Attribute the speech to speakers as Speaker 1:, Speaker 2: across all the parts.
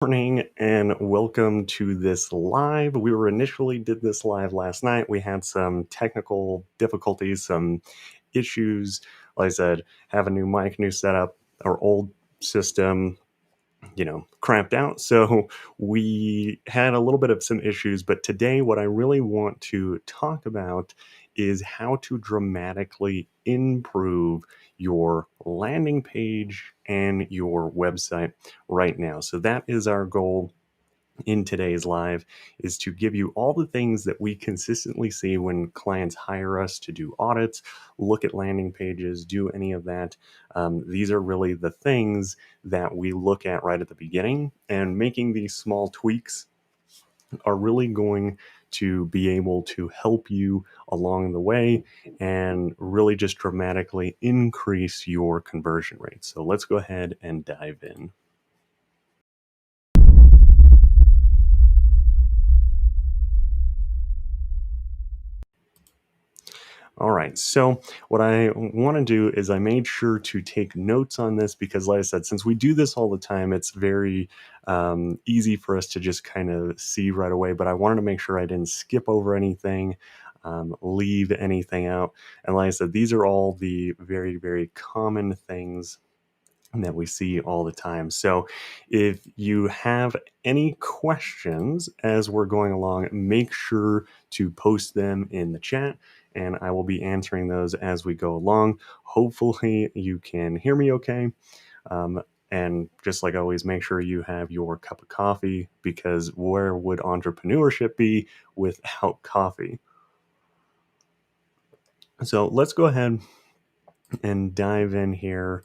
Speaker 1: Morning and welcome to this live. We were initially did this live last night. We had some technical difficulties, some issues. Like I said, have a new mic, new setup. Our old system, cramped out. So we had a little bit of some issues. But today, what I really want to talk about is how to dramatically improve your landing page and your website right now. So that is our goal in today's live, is to give you all the things that we consistently see when clients hire us to do audits, look at landing pages, do any of that. These are really the things that we look at right at the beginning, and making these small tweaks are really going to be able to help you along the way and really just dramatically increase your conversion rate. So let's go ahead and dive in. All right. So, what I want to do is I made sure to take notes on this because, like I said, since we do this all the time, it's very easy for us to just kind of see right away. But I wanted to make sure I didn't skip over anything, leave anything out. And like I said, these are all the very, very common things that we see all the time. So if you have any questions as we're going along, make sure to post them in the chat and I will be answering those as we go along. Hopefully you can hear me okay. And just like always, make sure you have your cup of coffee, because where would entrepreneurship be without coffee? So let's go ahead and dive in here.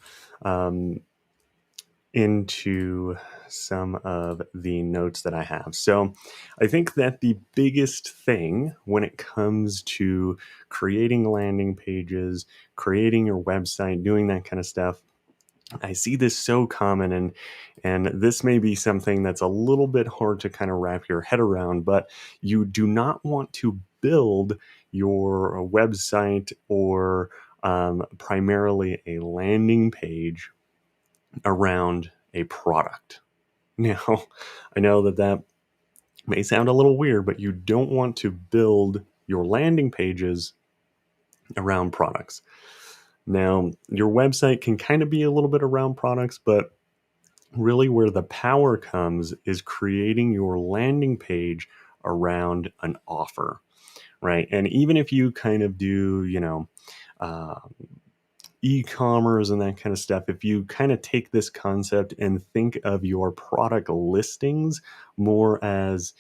Speaker 1: Into some of the notes that I have. So I think that the biggest thing when it comes to creating landing pages, creating your website, doing that kind of stuff, I see this so common, and this may be something that's a little bit hard to kind of wrap your head around, but you do not want to build your website or primarily a landing page around a product. Now, I know that that may sound a little weird, but you don't want to build your landing pages around products. Now, your website can kind of be a little bit around products, but really where the power comes is creating your landing page around an offer, right? And even if you kind of do, uh, e-commerce and that kind of stuff, if you kind of take this concept and think of your product listings more as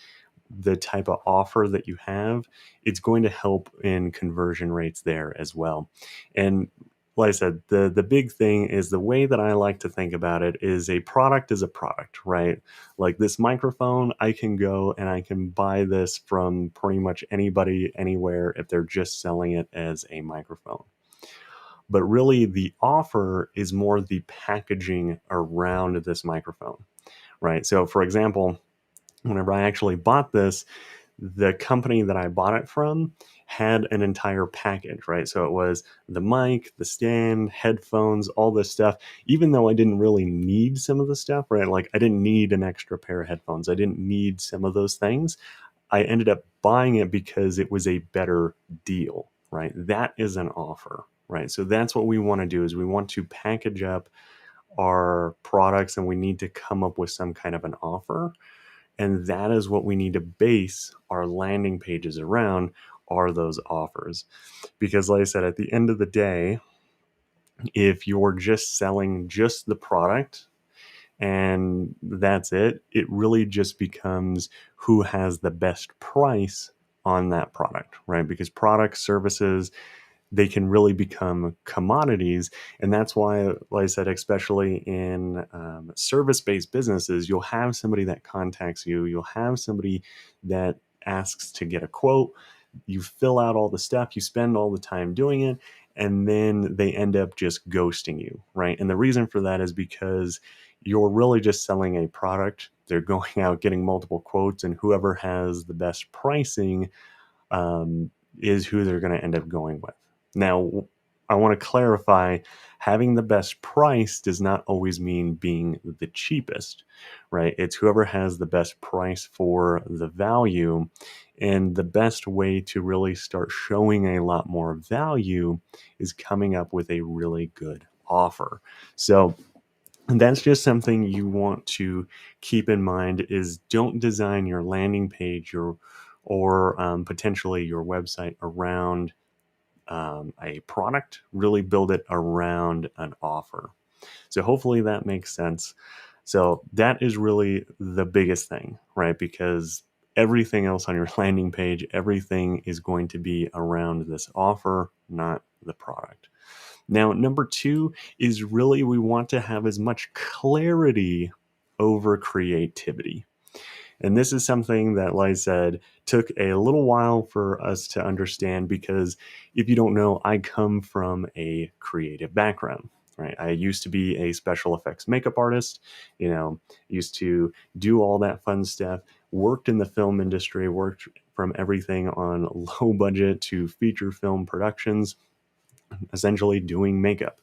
Speaker 1: the type of offer that you have, it's going to help in conversion rates there as well. And like I said, the big thing is, the way that I like to think about it is a product is a product, right? Like this microphone, I can go and I can buy this from pretty much anybody anywhere if they're just selling it as a microphone. But really, the offer is more the packaging around this microphone, right? So, for example, whenever I actually bought this, the company that I bought it from had an entire package, right? So it was the mic, the stand, headphones, all this stuff. Even though I didn't really need some of the stuff, right? Like I didn't need an extra pair of headphones, I didn't need some of those things. I ended up buying it because it was a better deal, right? That is an offer, right? So that's what we want to do, is we want to package up our products and we need to come up with some kind of an offer. And that is what we need to base our landing pages around, are those offers. Because like I said, at the end of the day, if you're just selling just the product and that's it, it really just becomes who has the best price on that product, right? Because product services, they can really become commodities. And that's why, like I said, especially in service-based businesses, you'll have somebody that contacts you, you'll have somebody that asks to get a quote, you fill out all the stuff, you spend all the time doing it, and then they end up just ghosting you, right? And the reason for that is because you're really just selling a product. They're going out getting multiple quotes, and whoever has the best pricing is who they're going to end up going with. Now, I want to clarify, having the best price does not always mean being the cheapest, right? It's whoever has the best price for the value. And the best way to really start showing a lot more value is coming up with a really good offer. So, that's just something you want to keep in mind is don't design your landing page or potentially your website around a product, really build it around an offer. So hopefully that makes sense. So that is really the biggest thing, right? Because everything else on your landing page, everything is going to be around this offer, not the product. Now, number two is really we want to have as much clarity over creativity. And this is something that, like I said, took a little while for us to understand because if you don't know, I come from a creative background. Right. I used to be a special effects makeup artist, used to do all that fun stuff, worked in the film industry, worked from everything on low budget to feature film productions, essentially doing makeup,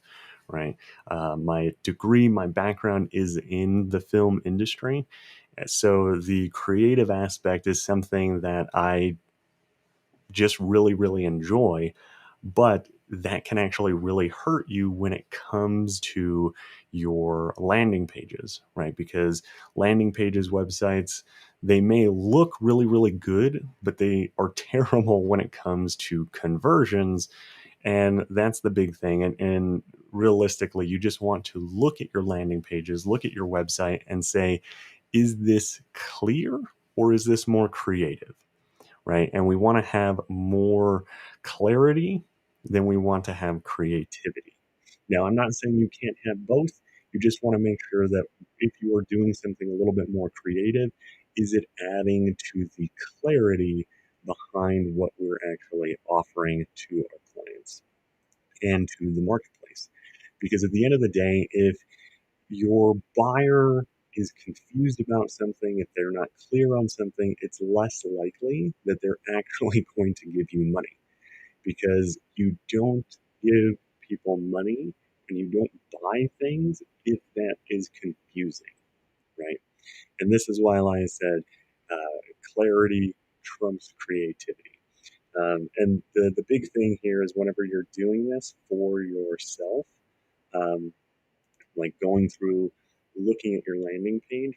Speaker 1: right? My degree, my background is in the film industry. So the creative aspect is something that I just really, really enjoy, but that can actually really hurt you when it comes to your landing pages, right? Because landing pages, websites, they may look really, really good, but they are terrible when it comes to conversions, and that's the big thing. And realistically, you just want to look at your landing pages, look at your website, and say, is this clear or is this more creative? Right. And we want to have more clarity than we want to have creativity. Now, I'm not saying you can't have both. You just want to make sure that if you are doing something a little bit more creative, is it adding to the clarity behind what we're actually offering to our clients and to the marketplace? Because at the end of the day, if your buyer is confused about something, if they're not clear on something, it's less likely that they're actually going to give you money because you don't give people money and you don't buy things if that is confusing, right? And this is why I said clarity trumps creativity. And the big thing here is whenever you're doing this for yourself, um, like going through looking at your landing page,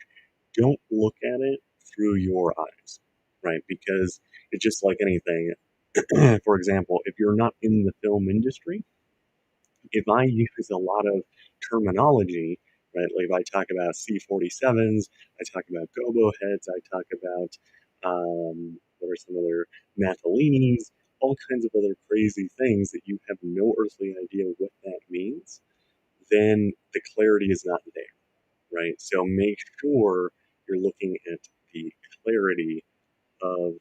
Speaker 1: don't look at it through your eyes, right? Because it's just like anything. For example, if you're not in the film industry, if I use a lot of terminology, right, like if I talk about C-47s, I talk about gobo heads, I talk about what are some other Mathelinis, all kinds of other crazy things that you have no earthly idea what that means, then the clarity is not there, right? So make sure you're looking at the clarity of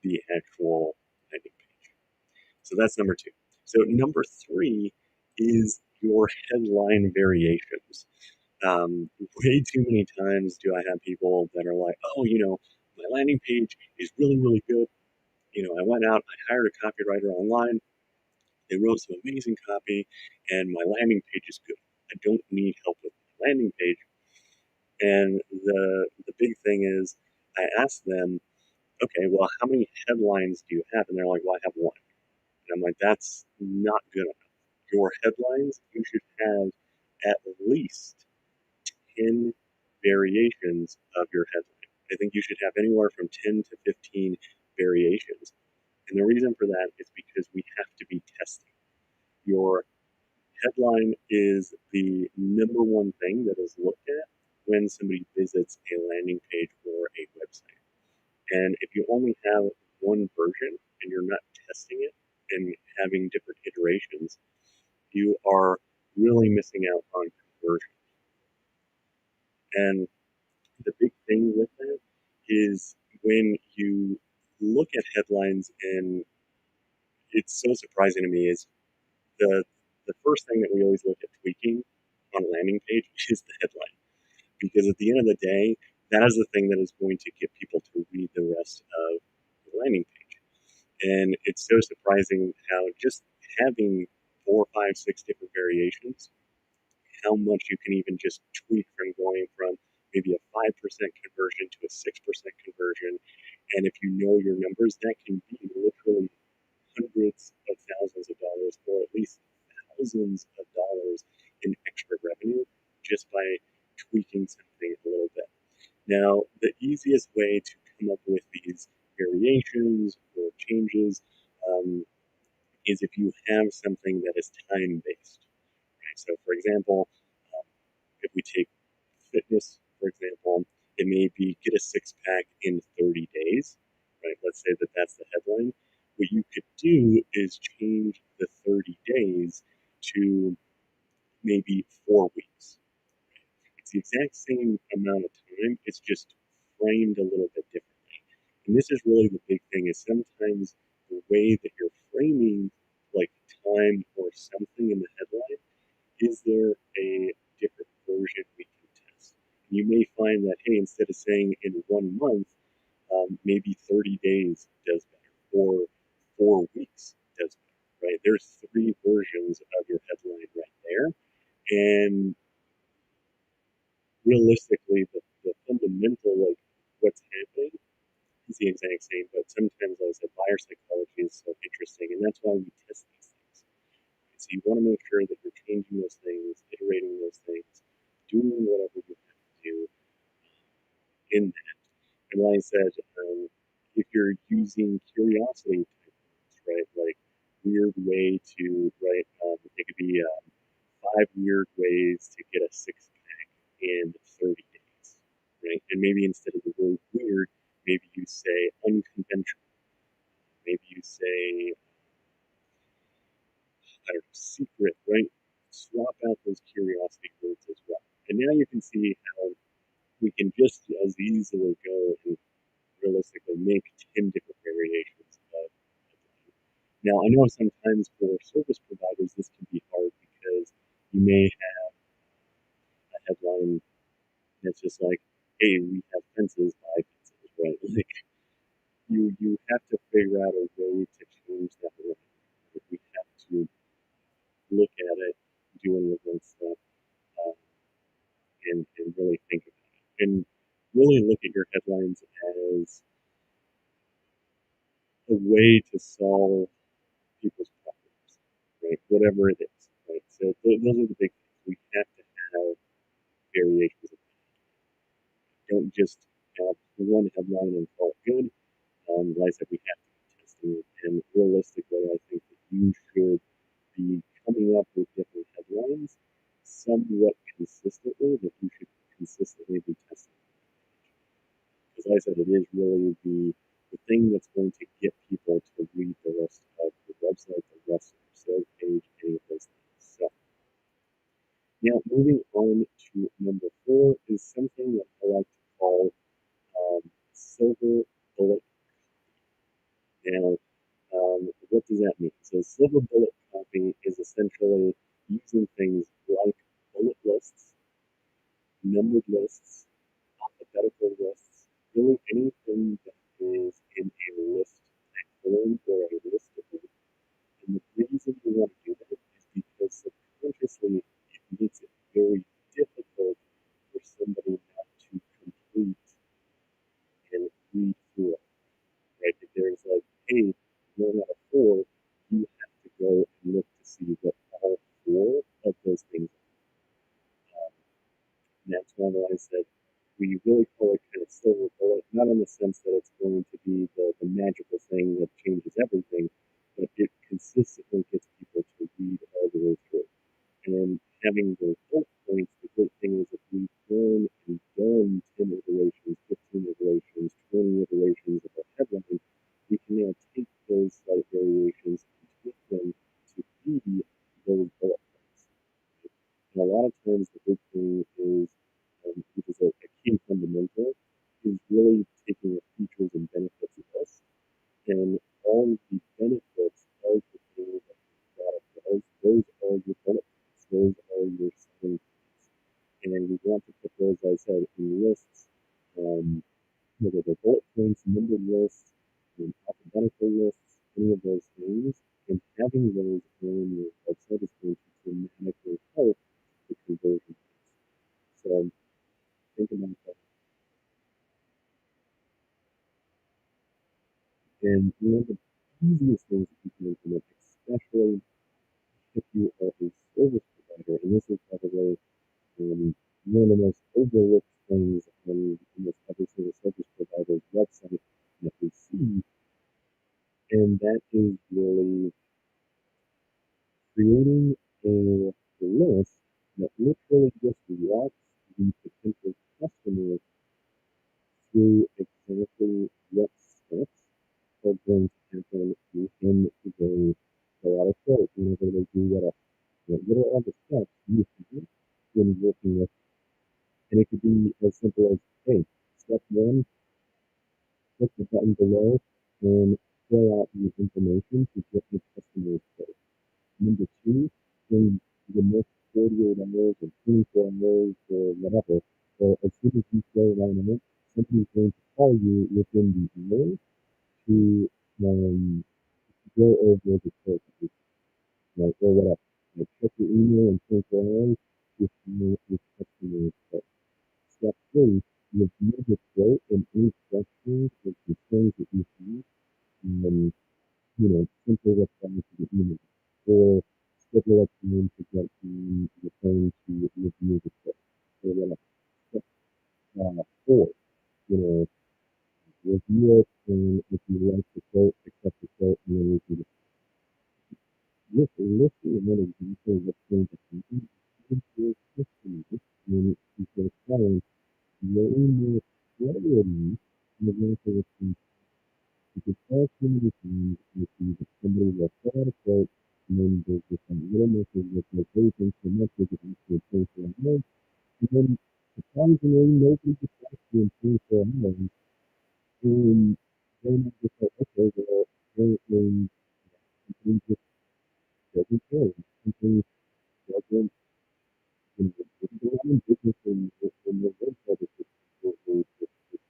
Speaker 1: the actual landing page. So that's number two. So number three is your headline variations. Way too many times do I have people that are like, oh, my landing page is really, really good. I went out, I hired a copywriter online. They wrote some amazing copy, and my landing page is good. I don't need help with my landing page. And the big thing is, I asked them, okay, well, how many headlines do you have? And they're like, well, I have one. And I'm like, that's not good enough. Your headlines, you should have at least 10 variations of your headline. I think you should have anywhere from 10 to 15 variations. And the reason for that is because we have to be testing. Your headline is the number one thing that is looked at when somebody visits a landing page or a website. And if you only have one version and you're not testing it and having different iterations, you are really missing out on conversion. And the big thing with that is when you look at headlines, and it's so surprising to me, is the first thing that we always look at tweaking on a landing page is the headline. Because at the end of the day, that is the thing that is going to get people to read the rest of the landing page. And it's so surprising how just having four, five, six different variations, how much you can even just tweak from going from maybe a 5% conversion to a 6% conversion. And if you know your numbers, that can be literally hundreds of thousands of dollars, or at least thousands of dollars in extra revenue just by tweaking something a little bit. Now, the easiest way to come up with these variations or changes is if you have something that is time based. Right? So, for example, um, if we take fitness, for example, it may be get a six pack in 30 days, right? Let's say that that's the headline. What you could do is change the 30 days to maybe 4 weeks. It's the exact same amount of time, it's just framed a little bit differently. And this is really the big thing is sometimes the way that you're framing like time or something in the headline, is there a different version we can test? You may find that, hey, instead of saying in 1 month, maybe 30 days does better, or 4 weeks does better, right? There's three versions of your headline right there. And realistically, the fundamental, like what's happening, is the exact same. But sometimes, as I said, buyer psychology is so interesting, and that's why we test these things. So you want to make sure that you're changing those things, iterating those things, doing whatever you have to do in that. And like I said, if you're using curiosity type words, right, like weird way to, right, it could be 5 weird ways to get a six pack in 30 days, right? And maybe instead of the word weird, maybe you say unconventional. Maybe you say, I don't know, secret, right? Swap out those curiosity words as well. And now you can see how we can just as easily go and realistically make 10 different variations of headline. Now, I know sometimes for service providers, this can be hard because you may have a headline that's just like, hey, we have fences, buy fences, right? Like you have to figure out a way to change that around. We have to look at it, do any of that stuff, um, and really think about it. And really look at your headlines as a way to solve people's problems, right? Whatever it is, right? So those are the big things. We have to have variations of it. Don't just have one headline and call it good. Like I said, we have to be testing it. And realistically, I think that you should be coming up with different headlines somewhat consistently, that you should consistently be testing. Because like I said, it is really the thing that's going to get people to read the rest of the website, the rest of the sales page, any of those things. So now moving on to number four is something that I like to call silver bullet. Now, what does that mean? So silver bullet copy is essentially using things like bullet lists, numbered lists, alphabetical lists, really anything that is in a list type form or a listable. And the reason you want to do that is because subconsciously it makes it very difficult for somebody not to complete and read through it. Right? If there's like, hey, 1 out of 4, you have to go and look to see what all four of those things are. And that's why I said we really call it kind of silver bullet, not in the sense that it's going to be the magical thing that changes everything, but it consistently gets people to read all the way through. And having those bullet points, the great thing is if we've done and done 10 iterations, 15 iterations, 20 iterations of our headline, we can now take those slight variations and tweak them to be those bullet points. And a lot of times the big thing is, which is a key fundamental, is really taking the features and benefits list and all of the benefits of the things that the product does, those are your bullet points, those are your selling points. And we want to put those, as I said, in lists, whether they're bullet points, numbered lists, alphabetical lists, any of those things. And having those on your website is going to dramatically help the conversion rates. So think about that. And one of the easiest things that you can implement, especially if you are a service provider, and this is, by the way, one of the most overlooked things on almost every single service provider's website that we see, and that is really creating a list that literally just walks the potential customer through exactly what steps are going to happen within the go out of quote whenever they do whatever. What are all the steps you have when working with, and it could be as simple as, hey, step one, click the button below and fill out the information to get the customer's quote. Number two, in the next 48 hours or 24 hours or whatever, or as soon as you fill that out, somebody's going to call you within the hour to go over the quote, like, or whatever. Like, check your email in 24 hours to fill your customer's quote. Step three, review the quote and any questions or concerns that you have, um, simply reply to the email or schedule a time to get on the phone to review the quote or whatever. Step four, you know, review it, and if you like the quote, accept the quote, and then review it. Listen and then example what's going to happen with your customers when people are way more clarity in example what's going to, because all too many times you see that somebody will fill out a quote and then there's just a little message that says, hey, thanks so much, we can actually pay for a month. And then surprisingly, nobody gets back to you and pay for a month. And then you just like, okay, well, apparently something just doesn't care. Something doesn't, didn't go on in business in the website. It's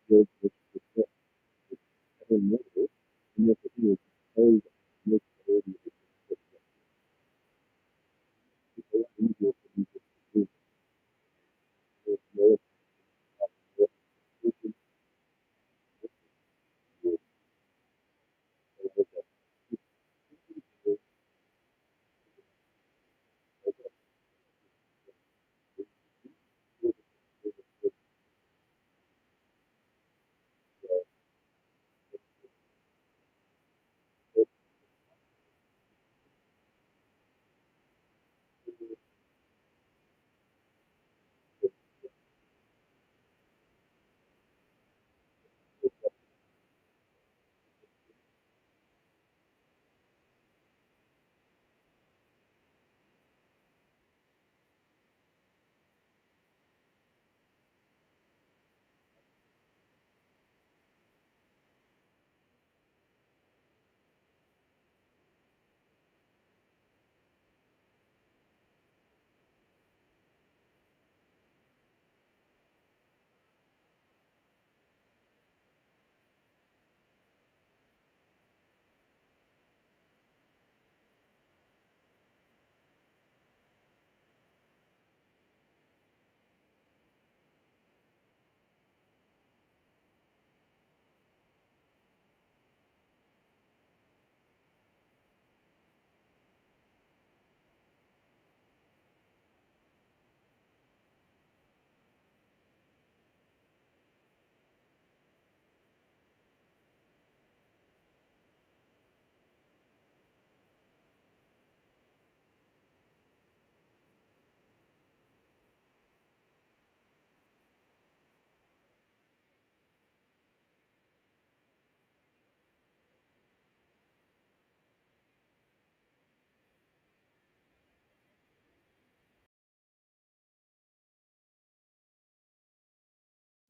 Speaker 1: good, it's good, never know. And that's the thing is, always make sure that it's a lot easier for people to do. There's no expectation to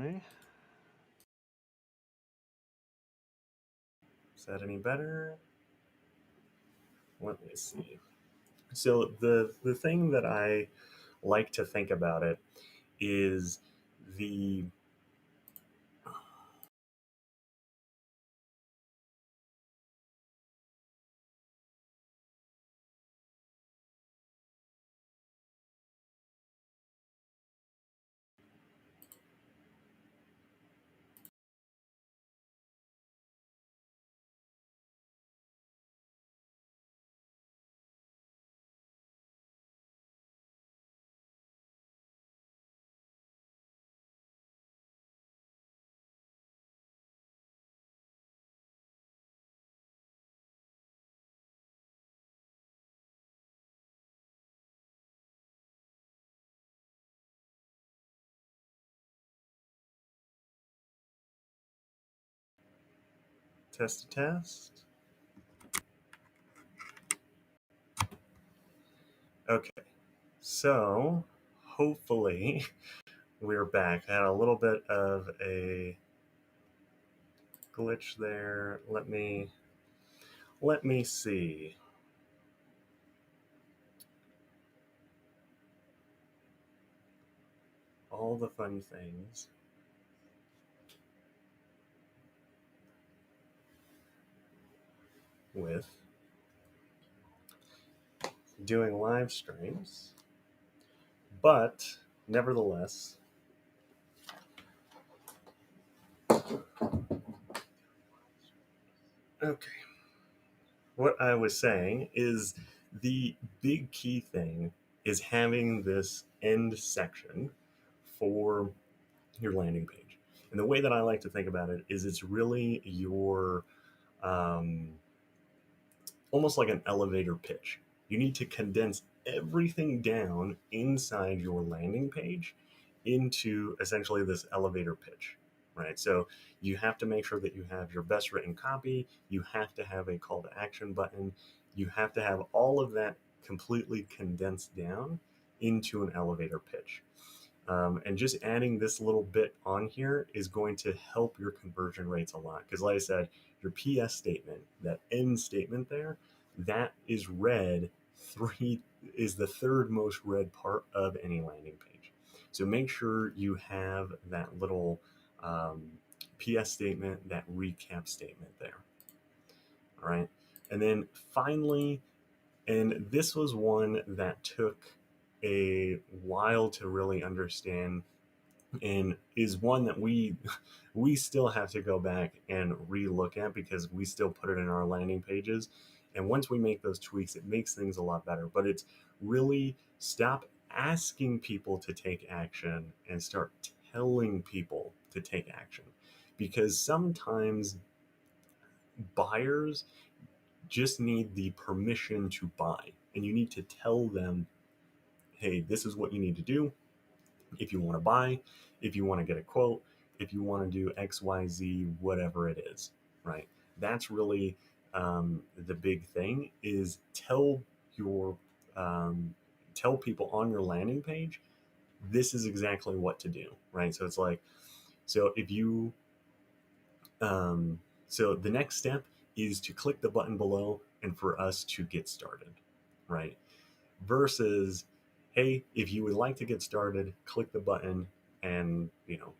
Speaker 1: Okay. Is that any better? Let me see. So the thing that I like to think about it is the Test, test. Okay, so hopefully we're back. I had a little bit of a glitch there. Let me see. All the fun things with doing live streams, but nevertheless, okay. What I was saying is the big key thing is having this end section for your landing page. And the way that I like to think about it is it's really your um, almost like an elevator pitch. You need to condense everything down inside your landing page into essentially this elevator pitch, right? So you have to make sure that you have your best written copy, you have to have a call to action button, you have to have all of that completely condensed down into an elevator pitch. And just adding this little bit on here is going to help your conversion rates a lot. Because, like I said, your PS statement, that end statement there, that is read three is the third most read part of any landing page. So make sure you have that little um, PS statement, that recap statement there. All right. And then finally, and this was one that took a while to really understand and is one that we still have to go back and re-look at because we still put it in our landing pages, and once we make those tweaks it makes things a lot better. But it's really stop asking people to take action and start telling people to take action, because sometimes buyers just need the permission to buy, and you need to tell them, hey, this is what you need to do if you want to buy, if you want to get a quote, if you want to do XYZ, whatever it is, right? That's really the big thing is your um, tell people on your landing page, this is exactly what to do, right? So it's like, so if you so the next step is to click the button below and for us to get started, right? Versus, hey, if you would like to get started, click the button and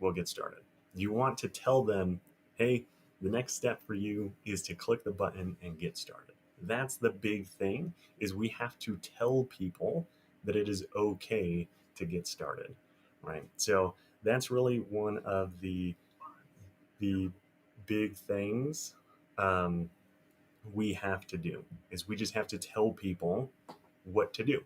Speaker 1: we'll get started. You want to tell them, hey, the next step for you is to click the button and get started. That's the big thing, is we have to tell people that it is okay to get started, right? So that's really one of the big things um, we have to do, is we just have to tell people what to do,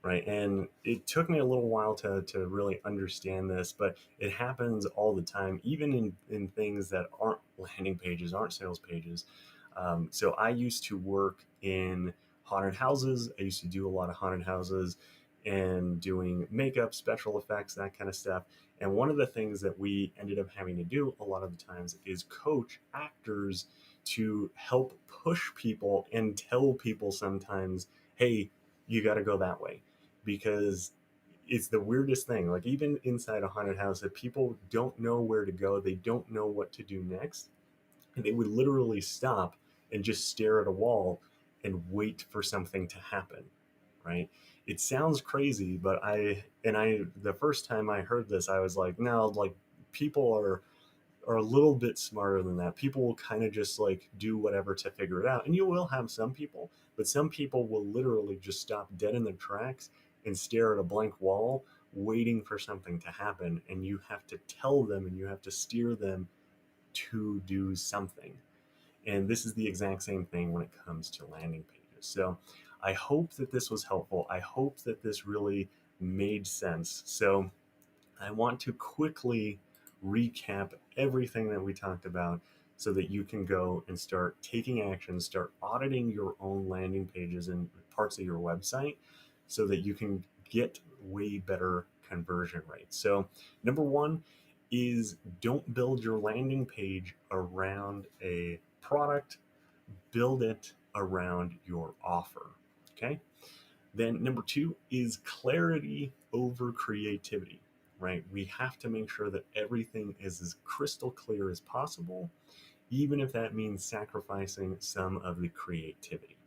Speaker 1: right? And it took me a little while to really understand this, but it happens all the time, even in things that aren't landing pages, aren't sales pages. So I used to work in haunted houses. I used to do a lot of haunted houses and doing makeup, special effects, that kind of stuff. And one of the things that we ended up having to do a lot of the times is coach actors to help push people and tell people sometimes, hey, you got to go that way, because it's the weirdest thing. Like, even inside a haunted house, that people don't know where to go, they don't know what to do next, and they would literally stop and just stare at a wall and wait for something to happen, right? It sounds crazy, but I the first time I heard this, I was like, no, like, people are a little bit smarter than that. People will kind of just like do whatever to figure it out. And you will have some people, but some people will literally just stop dead in their tracks and stare at a blank wall waiting for something to happen. And you have to tell them and you have to steer them to do something. And this is the exact same thing when it comes to landing pages. So I hope that this was helpful. I hope that this really made sense. So I want to quickly recap everything that we talked about so that you can go and start taking action, start auditing your own landing pages and parts of your website so that you can get way better conversion rates. So, number one, is don't build your landing page around a product, build it around your offer. Okay. Then number two is clarity over creativity, right? We have to make sure that everything is as crystal clear as possible, even if that means sacrificing some of the creativity.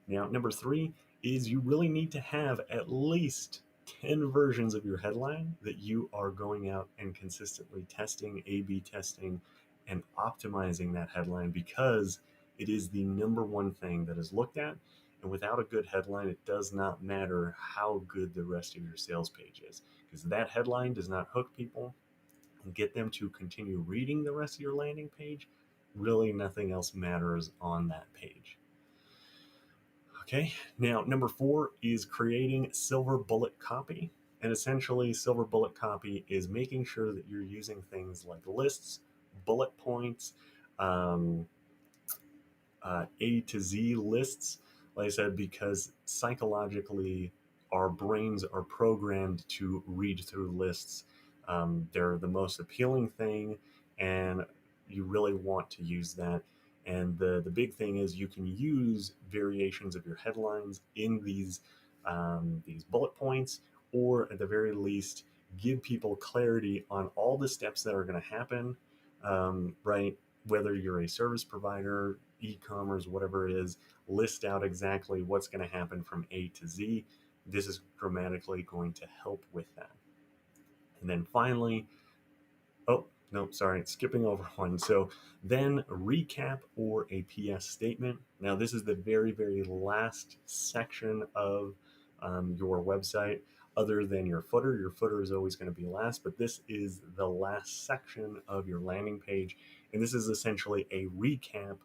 Speaker 1: Now, number three is you really need to have at least 10 versions of your headline that you are going out and consistently testing, A B testing, and optimizing that headline because it is the number one thing that is looked at. And without a good headline, it does not matter how good the rest of your sales page is because that headline does not hook people and get them to continue reading the rest of your landing page. Really, nothing else matters on that page. Okay, now number four is creating silver bullet copy. And essentially, silver bullet copy is making sure that you're using things like lists, bullet points, um, A to Z lists, like I said, because psychologically, our brains are programmed to read through lists. They're the most appealing thing, and you really want to use that. And the big thing is you can use variations of your headlines in these bullet points, or at the very least, give people clarity on all the steps that are going to happen, right? Whether you're a service provider, e-commerce, whatever it is, list out exactly what's going to happen from A to Z. This is dramatically going to help with that. And then finally, oh, no, sorry, skipping over one. So then recap or a PS statement. Now, this is the very, very last section of your website, other than your footer. Your footer is always going to be last, but this is the last section of your landing page. And this is essentially a recap,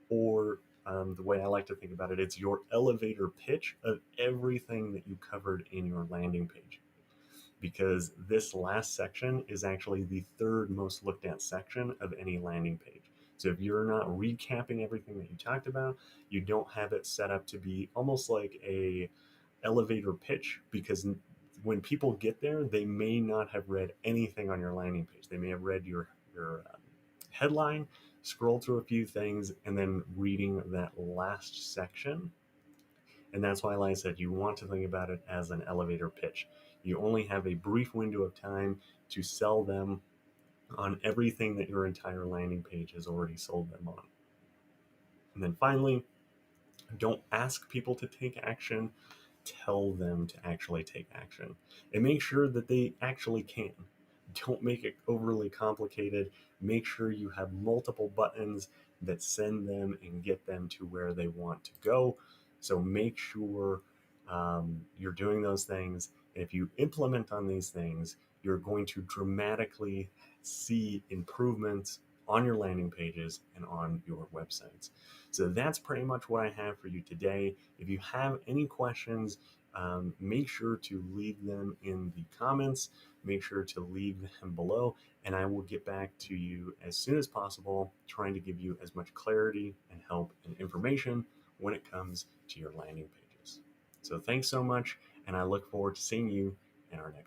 Speaker 1: or the way I like to think about it, it's your elevator pitch of everything that you covered in your landing page, because this last section is actually the third most looked at section of any landing page. So if you're not recapping everything that you talked about, you don't have it set up to be almost like a elevator pitch, because when people get there, they may not have read anything on your landing page. They may have read your headline, scroll through a few things, and then reading that last section. And that's why, like I said, you want to think about it as an elevator pitch. You only have a brief window of time to sell them on everything that your entire landing page has already sold them on. And then finally, don't ask people to take action, tell them to actually take action. And make sure that they actually can. Don't make it overly complicated. Make sure you have multiple buttons that send them and get them to where they want to go. So make sure you're doing those things. And if you implement on these things, you're going to dramatically see improvements on your landing pages and on your websites. So that's pretty much what I have for you today. If you have any questions, make sure to leave them in the comments. Make sure to leave them below, and I will get back to you as soon as possible, trying to give you as much clarity and help and information when it comes to your landing pages. So thanks so much, and I look forward to seeing you in our next